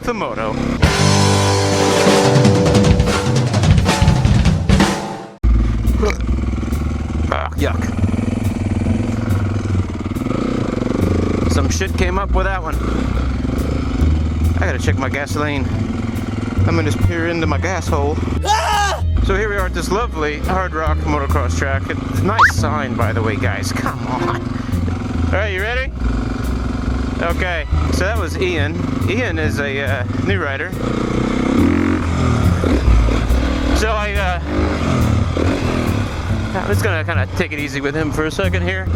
with the Moto. Yuck. Some shit came up with that one. I gotta check my gasoline. I'm gonna just peer into my gas hole. Ah! So here we are at this lovely hard rock motocross track. It's a nice sign, by the way, guys. Come on. Alright, you ready? Okay, so that was Ian. Ian is a new rider. So I'm just gonna kind of take it easy with him for a second here.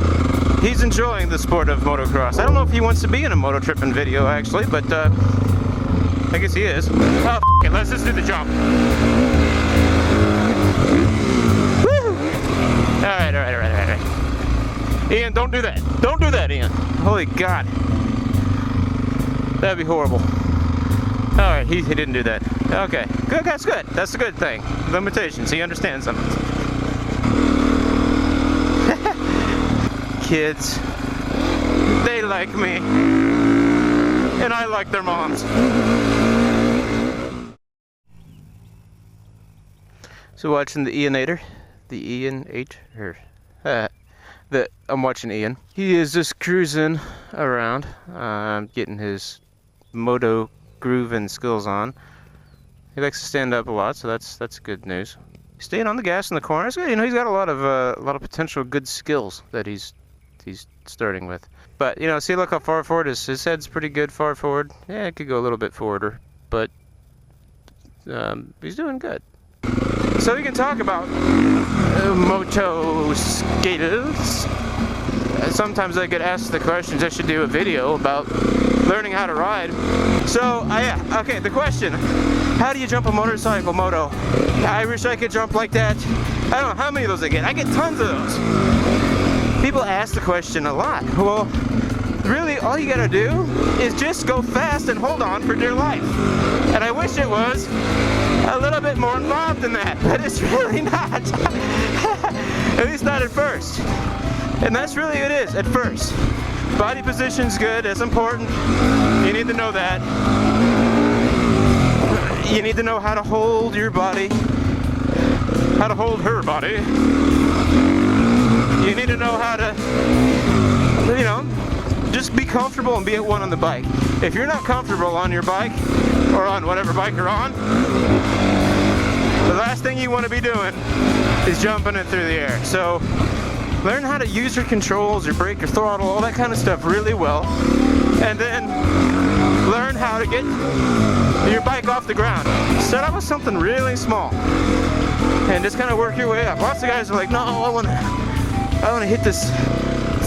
He's enjoying the sport of motocross. I don't know if he wants to be in a Mototrippin video actually, but I guess he is. Oh, it, let's just do the jump. Woo! All right. Ian, don't do that. Don't do that, Ian. Holy God. That'd be horrible. All right, he didn't do that. Okay, good. That's good. That's a good thing. Limitations. He understands them. Kids, they like me, and I like their moms. So watching the Ianator, the I'm watching Ian. He is just cruising around, getting his Moto groove and skills on. He likes to stand up a lot, so that's good news. Staying on the gas in the corners, you know, he's got a lot of potential good skills that he's starting with. But you know, see, look how far forward his head's pretty good far forward. Yeah, it could go a little bit forwarder, but he's doing good. So we can talk about moto skaters. Sometimes I get asked the questions. I should do a video about learning how to ride. So yeah, okay, the question: how do you jump a motorcycle moto? I wish I could jump like that. I don't know how many of those I get. I get tons of those. People ask the question a lot. Well, really, all you gotta do is just go fast and hold on for dear life. And I wish it was a little bit more involved than that, but it's really not. At least not at first. And that's really what it is, at first. Body position's good, it's important. You need to know that. You need to know how to hold your body, how to hold her body. You need to know how to, you know, just be comfortable and be at one on the bike. If you're not comfortable on your bike, or on whatever bike you're on, the last thing you want to be doing is jumping it through the air. So learn how to use your controls, your brake, your throttle, all that kind of stuff really well. And then learn how to get your bike off the ground. Start out with something really small and just kind of work your way up. Lots of guys are like, no, I want to hit this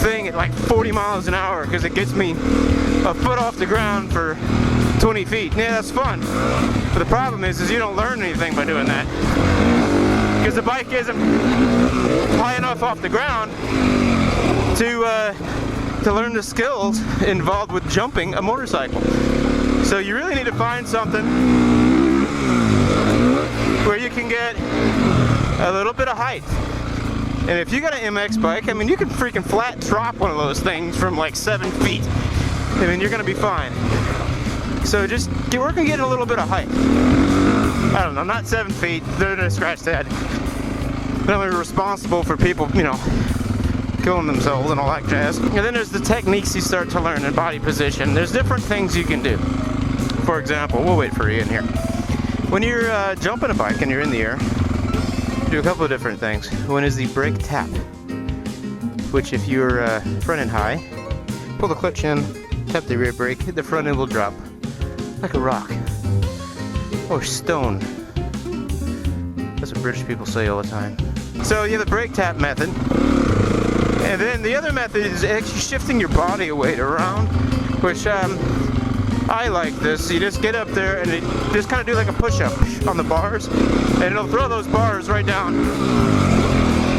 thing at like 40 miles an hour because it gets me a foot off the ground for 20 feet. Yeah, that's fun. But the problem is you don't learn anything by doing that. Because the bike isn't high enough off the ground to learn the skills involved with jumping a motorcycle. So you really need to find something where you can get a little bit of height. And if you got an MX bike, I mean, you can freaking flat drop one of those things from like 7 feet. I mean, you're gonna be fine. So just work on getting a little bit of height. I don't know, not 7 feet, they're gonna scratch that. But I'm responsible for people, you know, killing themselves and all that jazz. And then there's the techniques you start to learn in body position. There's different things you can do. For example, we'll wait for Ian here. When you're jumping a bike and you're in the air, do a couple of different things. One is the brake tap, which if you're front end high, pull the clutch in, tap the rear brake, hit the front end will drop like a rock or stone. That's what British people say all the time. So you have the brake tap method, and then the other method is actually shifting your body weight around, which I like this. You just get up there and it just kind of do like a push-up on the bars, and it'll throw those bars right down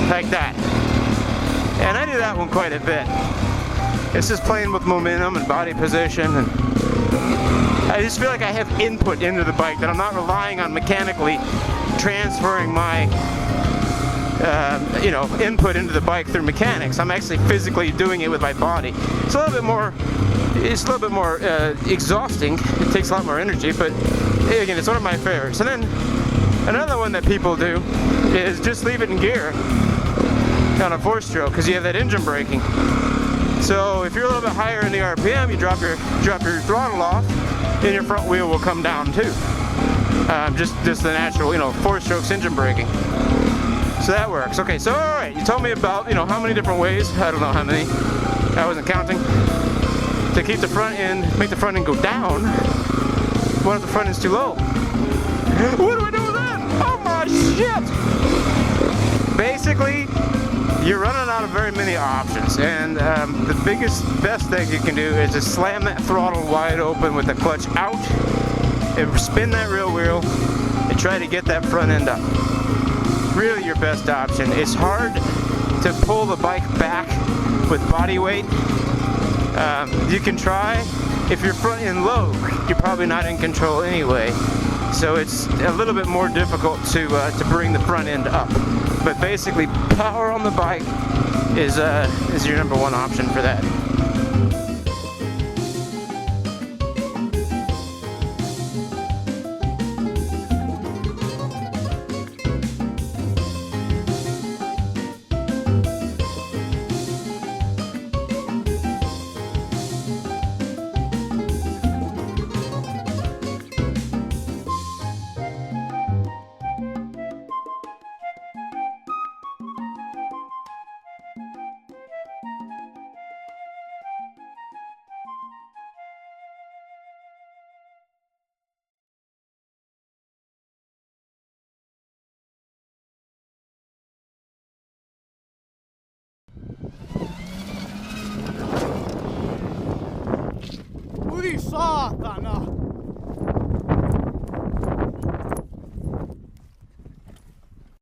like that. And I do that one quite a bit. It's just playing with momentum and body position, and I just feel like I have input into the bike, that I'm not relying on mechanically transferring my you know, input into the bike through mechanics. I'm actually physically doing it with my body. It's a little bit more, exhausting. It takes a lot more energy, but again, it's one of my favorites. And then another one that people do is just leave it in gear on a 4-stroke because you have that engine braking. So if you're a little bit higher in the RPM, you drop your throttle off, and your front wheel will come down too. Just the natural, you know, 4-strokes engine braking. So that works. Okay, so all right, you told me about, you know, how many different ways, I don't know how many, I wasn't counting, to keep the front end, make the front end go down. What if the front end's too low? What do I do with that? Oh my shit! Basically, you're running out of very many options, and the best thing you can do is just slam that throttle wide open with the clutch out, and spin that rear wheel, and try to get that front end up. Really your best option. It's hard to pull the bike back with body weight. You can try. If you're front end low, you're probably not in control anyway. So it's a little bit more difficult to bring the front end up. But basically, power on the bike is your number one option for that. Satana!